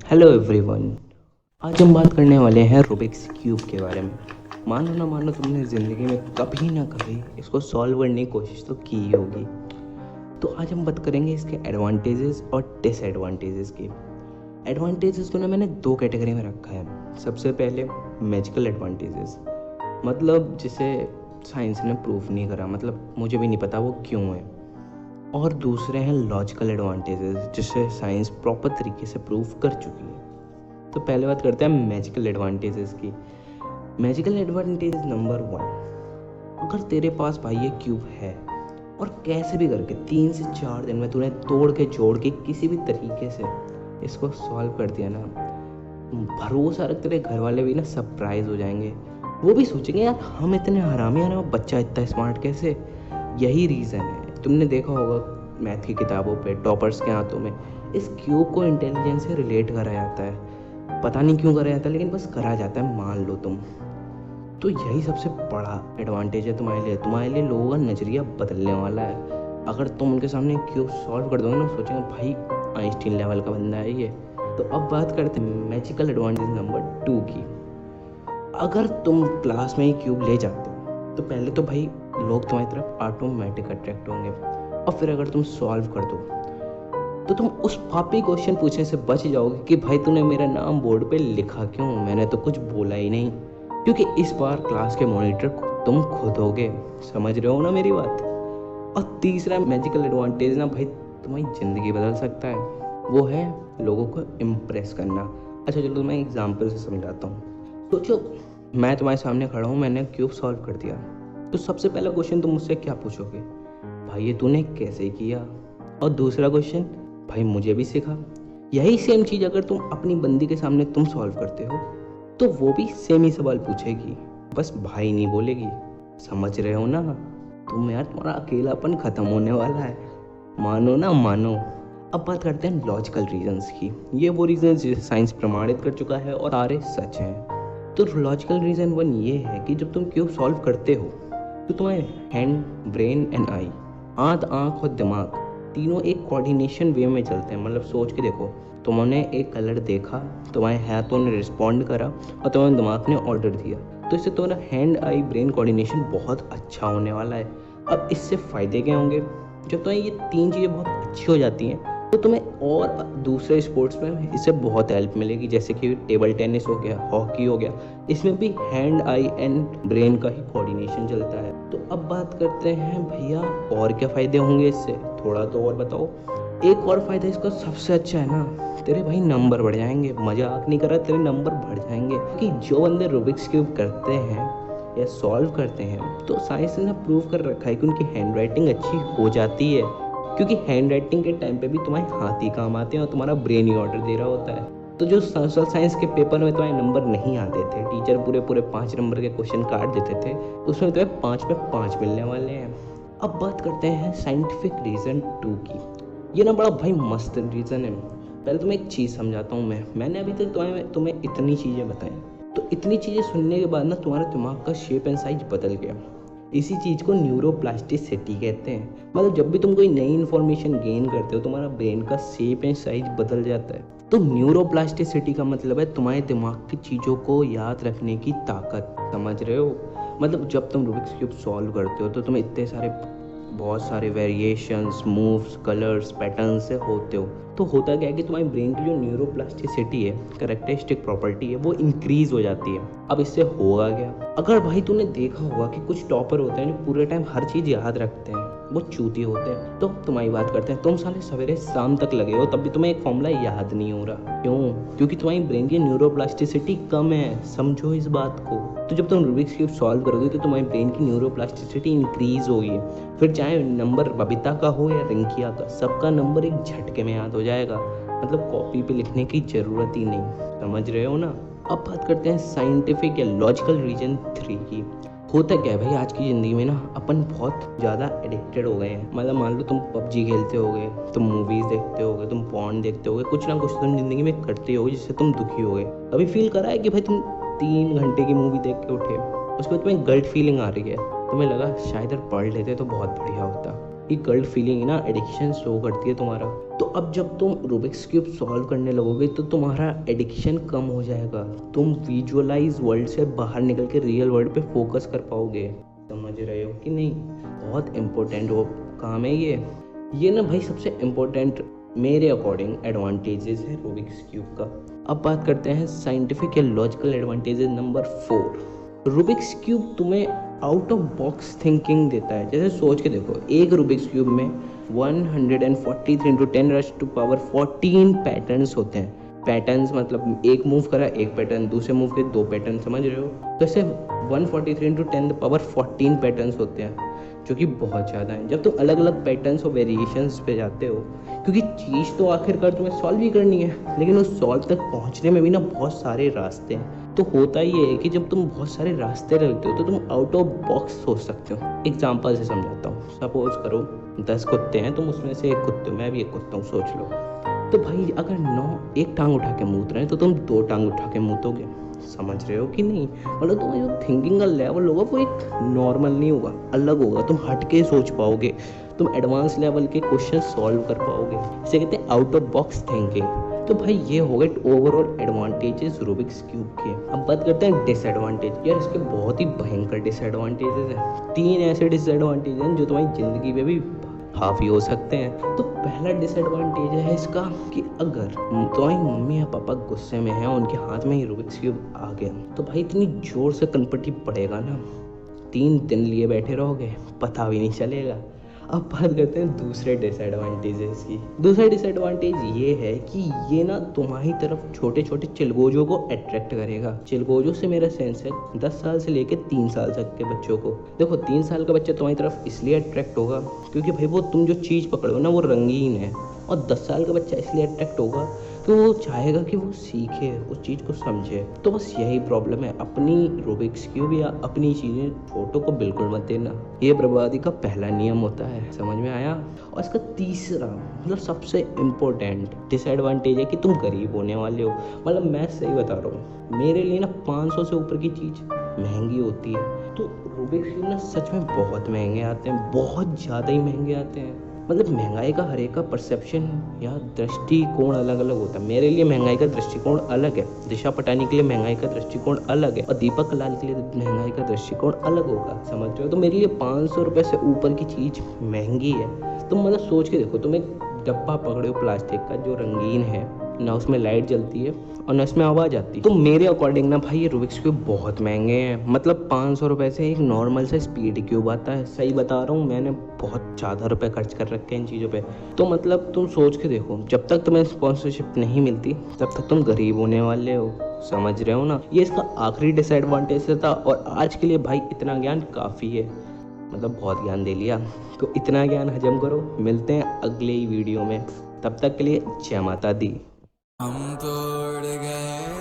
Hello everyone. आज हम बात करने वाले हैं रूबिक्स क्यूब के बारे में। मानो ना मानो, तुमने ज़िंदगी में कभी ना कभी इसको सॉल्व करने की कोशिश तो की ही होगी। तो आज हम बात करेंगे इसके एडवांटेजेस और डिसएडवांटेजेस की। एडवांटेजेस को ना मैंने दो कैटेगरी में रखा है। सबसे पहले मैजिकल एडवांटेजेस, मतलब जिसे साइंस ने प्रूफ नहीं करा, मतलब मुझे भी नहीं पता वो क्यों है। और दूसरे हैं लॉजिकल एडवांटेजेस, जिसे साइंस प्रॉपर तरीके से प्रूफ कर चुकी है। तो पहले बात करते हैं मैजिकल एडवांटेजेस की। मैजिकल एडवांटेज नंबर 1, अगर तेरे पास भाई ये क्यूब है और कैसे भी करके 3 से 4 दिन में तूने तोड़ के जोड़ के किसी भी तरीके से इसको सॉल्व कर दिया ना, भरोसा रख तेरे घर वाले भी ना सरप्राइज हो जाएंगे। वो भी सोचेंगे यार हम इतने हरामी हैं ना, बच्चा इतना स्मार्ट कैसे। यही रीज़न है, तुमने देखा होगा मैथ की किताबों पे टॉपर्स के हाथों में इस क्यूब को इंटेलिजेंस से रिलेट करा जाता है। पता नहीं क्यों करा जाता है, लेकिन बस करा जाता है, मान लो तुम। तो यही सबसे बड़ा एडवांटेज है तुम्हारे लिए लोगों का नज़रिया बदलने वाला है। अगर तुम उनके सामने क्यूब सॉल्व कर दोगे ना, सोचेंगे भाई आइंस्टीन लेवल का बंदा है ये। तो अब बात करते हैं मैजिकल एडवांटेज नंबर 2 की। अगर तुम क्लास में ही क्यूब ले जाते हो तो पहले तो भाई लोग तुम्हारी तरफ ऑटोमेटिक अट्रैक्ट होंगे, और फिर अगर तुम सॉल्व कर दो तो तुम उस पापी क्वेश्चन पूछने से बच जाओगे कि भाई तूने मेरा नाम बोर्ड पे लिखा क्यों, मैंने तो कुछ बोला ही नहीं। क्योंकि इस बार क्लास के मॉनिटर तुम खुद होगे। समझ रहे हो ना मेरी बात। और तीसरा मैजिकल एडवांटेज ना भाई तुम्हारी ज़िंदगी बदल सकता है, वो है लोगों को इम्प्रेस करना। अच्छा चलो मैं एग्जाम्पल से समझाता हूँ। सोचो मैं तुम्हारे सामने खड़ा हूँ, मैंने क्यूब सॉल्व कर दिया, तो सबसे पहला क्वेश्चन तुम मुझसे क्या पूछोगे, भाई ये तूने कैसे किया। और दूसरा क्वेश्चन, भाई मुझे भी सिखा। यही सेम चीज़ अगर तुम अपनी बंदी के सामने तुम सॉल्व करते हो तो वो भी सेम ही सवाल पूछेगी, बस भाई नहीं बोलेगी। समझ रहे हो ना तुम यार, तुम्हारा अकेलापन खत्म होने वाला है, मानो ना मानो। अब बात करते हैं लॉजिकल रीजंस की। ये वो रीजंस जिसे साइंस प्रमाणित कर चुका है और सारे सच हैं। तो लॉजिकल रीज़न 1 ये है कि जब तुम क्यूब सॉल्व करते हो तो तुम्हारे हैंड, ब्रेन एंड आई, हाथ, आँख और दिमाग तीनों एक कोऑर्डिनेशन वे में चलते हैं। मतलब सोच के देखो, तुमने एक कलर देखा, तुम्हारे हाथों ने रिस्पॉन्ड करा और तुम्हारे दिमाग ने ऑर्डर दिया, तो इससे तुम्हारा हैंड आई ब्रेन कोऑर्डिनेशन बहुत अच्छा होने वाला है। अब इससे फ़ायदे क्या होंगे, जब तुम्हें ये 3 चीज़ें बहुत अच्छी हो जाती हैं तो तुम्हें और दूसरे स्पोर्ट्स में इससे बहुत हेल्प मिलेगी, जैसे कि टेबल टेनिस हो गया, हॉकी हो गया। इसमें भी हैंड, आई एंड ब्रेन का ही कोऑर्डिनेशन चलता है। तो अब बात करते हैं भैया और क्या फ़ायदे होंगे इससे, थोड़ा तो और बताओ। एक और फ़ायदा इसका सबसे अच्छा है ना, तेरे भाई नंबर बढ़ जाएंगे। मजाक नहीं कर रहा, तेरे नंबर बढ़ जाएंगे। कि जो बंदे रूबिक्स क्यूब करते हैं या सॉल्व करते हैं, तो साइंस ने प्रूव कर रखा है कि उनकी हैंड राइटिंग अच्छी हो जाती है। क्योंकि हैंड राइटिंग के टाइम पे भी तुम्हारे हाथ ही काम आते हैं और तुम्हारा ब्रेन ही ऑर्डर दे रहा होता है। तो जो सोशल साइंस के पेपर में तुम्हारे नंबर नहीं आते थे, टीचर पूरे पूरे 5 नंबर के क्वेश्चन काट देते थे, उसमें तुम्हें 5 में 5 मिलने वाले हैं। अब बात करते हैं साइंटिफिक रीज़न 2 की। ये ना बड़ा भाई मस्त रीज़न है। पहले तुम्हें एक चीज़ समझाता हूँ। मैंने अभी तक तुम्हें इतनी चीज़ें बताई, तो इतनी चीज़ें सुनने के बाद ना तुम्हारे दिमाग का शेप एंड साइज बदल गया। इसी चीज़ को न्यूरोप्लास्टिसिटी कहते हैं। मतलब जब भी तुम कोई नई इन्फॉर्मेशन गेन करते हो, तुम्हारा ब्रेन का शेप एंड साइज बदल जाता है। तो न्यूरोप्लास्टिसिटी का मतलब है तुम्हारे दिमाग की चीज़ों को याद रखने की ताकत। समझ रहे हो। मतलब जब तुम रूबिक्स क्यूब सॉल्व करते हो तो तुम्हें इतने सारे बहुत सारे वेरिएशंस, मूव्स, कलर्स, पैटर्न से होते हो। तो होता क्या है कि तुम्हारी ब्रेन की जो न्यूरोप्लास्टिसिटी है, करेक्टरिस्टिक प्रॉपर्टी है, वो इंक्रीज हो जाती है। अब इससे होगा क्या, अगर भाई तूने देखा होगा कि कुछ टॉपर होते हैं जो पूरे टाइम हर चीज़ याद रखते हैं, वो चूती होते हैं। तो तुम्हारी बात करते हैं, तुम साले सवेरे शाम तक लगे हो तब भी तुम्हें एक फॉर्मूला याद नहीं हो रहा। क्यों? क्योंकि तुम्हारी ब्रेन की न्यूरोप्लास्टिसिटी कम है। समझो इस बात को। तो जब तुम रूबिक्स क्यूब सॉल्व करोगे तो तुम्हारी ब्रेन की न्यूरोप्लास्टिसिटी इंक्रीज होगी। फिर चाहे नंबर बबीता का हो या रिंकिया का, सबका नंबर एक झटके में याद हो जाएगा। मतलब कॉपी पे लिखने की ज़रूरत ही नहीं। समझ रहे हो ना। अब बात करते हैं साइंटिफिक या लॉजिकल रीजन 3 की। होता क्या है भाई, आज की ज़िंदगी में ना अपन बहुत ज़्यादा एडिक्टेड हो गए हैं। मतलब मान लो तुम पबजी खेलते होगे, तुम मूवीज़ देखते होगे, तुम पॉर्न देखते होगे, कुछ ना कुछ तुम ज़िंदगी में करते होगे जिससे तुम दुखी हो गए। कभी फील करा है कि भाई तुम 3 घंटे की मूवी देख के उठे, उसके बाद तुम्हें गल्ट फीलिंग आ रही है, तुम्हें लगा शायद पढ़ लेते तो बहुत बढ़िया होता। ये गल्ट फीलिंग ना एडिक्शन शो करती है तुम्हारा। तो अब जब तुम रूबिक्स क्यूब सॉल्व करने लगोगे तो तुम्हारा एडिक्शन कम हो जाएगा, तुम विजुअलाइज वर्ल्ड से बाहर निकल के रियल वर्ल्ड पे फोकस कर पाओगे। समझ रहे हो कि नहीं? बहुत इम्पोर्टेंट वो काम है ये ना भाई सबसे इम्पोर्टेंट मेरे अकॉर्डिंग एडवांटेजेस है रूबिक्स क्यूब का। अब बात करते हैं साइंटिफिक या logical advantages number 4। Rubik's cube तुम्हें आउट ऑफ बॉक्स थिंकिंग देता है। जैसे सोच के देखो, एक रूबिक्स क्यूब में 143 इंटू 10⁻14 पैटर्न्स होते हैं। पैटर्न्स मतलब एक मूव करा एक पैटर्न, दूसरे मूव के दो पैटर्न, समझ रहे हो? तो ऐसे 143 इंटू 10⁻14 पैटर्न्स होते हैं, जो कि बहुत ज़्यादा हैं। जब तुम अलग अलग पैटर्न्स और वेरिएशंस पे जाते हो, क्योंकि चीज़ तो आखिरकार तुम्हें सॉल्व ही करनी है, लेकिन उस सॉल्व तक पहुंचने में भी ना बहुत सारे रास्ते हैं। तो होता ये है कि जब तुम बहुत सारे रास्ते रखते हो तो तुम आउट ऑफ बॉक्स सोच सकते हो। एग्जाम्पल से समझाता हूँ। सपोज करो 10 कुत्ते हैं, तुम उसमें से एक कुत्ते हो, मैं भी एक कुत्ता हूँ, सोच लो। तो भाई अगर 9 एक टांग उठा के मूत रहे हैं तो तुम 2 टांग उठा के मूतोगे। समझ रहे हो कि नहीं? मतलब तुम्हारी जो थिंकिंग का लेवल होगा वो एक नॉर्मल नहीं होगा, अलग होगा। तुम हट के सोच पाओगे, तुम एडवांस लेवल के क्वेश्चन सॉल्व कर पाओगे। इसे कहते हैं आउट ऑफ बॉक्स थिंकिंग। तो भाई ये हो गए ओवरऑल एडवांटेजेस रूबिक्स क्यूब के। अब बात करते हैं डिसएडवांटेज। यार इसके बहुत ही भयंकर डिसएडवांटेजेस हैं। 3 ऐसे डिसएडवांटेज हैं जो तुम्हारी जिंदगी में भी हावी हो सकते हैं। तो पहला डिसएडवांटेज है इसका कि अगर तुम्हारी मम्मी या पापा गुस्से में हैं, उनके हाथ में ही रूबिक्स क्यूब आ गया, तो भाई इतनी जोर से कनपटी पड़ेगा ना, 3 दिन लिए बैठे रहोगे, पता भी नहीं चलेगा। अब बात करते हैं दूसरे डिसएडवांटेजेस की। दूसरा डिसएडवांटेज ये है कि ये ना तुम्हारी तरफ छोटे छोटे चिलगोजों को अट्रैक्ट करेगा। चिलगोजों से मेरा सेंस है 10 साल से लेकर 3 साल तक के बच्चों को। देखो 3 साल का बच्चा तुम्हारी तरफ इसलिए अट्रैक्ट होगा क्योंकि भाई वो तुम जो चीज़ पकड़ो ना वो रंगीन है, और 10 साल का बच्चा इसलिए अट्रैक्ट होगा कि वो चाहेगा कि वो सीखे, उस चीज़ को समझे। तो बस यही प्रॉब्लम है, अपनी रूबिक्स क्यूब या अपनी चीज़ें छोटों को बिल्कुल मत देना। ये बर्बादी का पहला नियम होता है। समझ में आया? और इसका तीसरा मतलब सबसे इम्पोर्टेंट डिसएडवांटेज है कि तुम गरीब होने वाले हो। मतलब मैं सही बता रहा हूँ, मेरे लिए ना 500 से ऊपर की चीज़ महंगी होती है। तो रूबिक्स क्यूब ना सच में बहुत महंगे आते हैं, बहुत ज़्यादा ही महंगे आते हैं। मतलब महंगाई का हर एक का परसेप्शन या दृष्टिकोण अलग अलग होता है। मेरे लिए महंगाई का दृष्टिकोण अलग है, दिशा पटानी के लिए महंगाई का दृष्टिकोण अलग है, और दीपक कलाल के लिए महंगाई का दृष्टिकोण अलग होगा। समझ रहे हो? तो मेरे लिए 500 रुपये से ऊपर की चीज़ महंगी है। तुम मतलब सोच के देखो, तुम एक डब्बा पकड़े हो प्लास्टिक का जो रंगीन है, ना उसमें लाइट जलती है और ना इसमें आवाज़ आती है। तो मेरे अकॉर्डिंग ना भाई ये रूबिक्स क्यूब बहुत महंगे हैं। मतलब 500 रुपये से एक नॉर्मल सा स्पीड क्यूब आता है। सही बता रहा हूँ, मैंने बहुत ज़्यादा रुपए खर्च कर रखे हैं इन चीज़ों पे। तो मतलब तुम सोच के देखो, जब तक तुम्हें स्पॉन्सरशिप नहीं मिलती तब तक तुम गरीब होने वाले हो। समझ रहे हो ना? ये इसका आखिरी डिसएडवांटेज था। और आज के लिए भाई इतना ज्ञान काफ़ी है, मतलब बहुत ज्ञान दे लिया। तो इतना ज्ञान हजम करो। मिलते हैं अगले ही वीडियो में, तब तक के लिए जय माता दी। हम तोड़ गए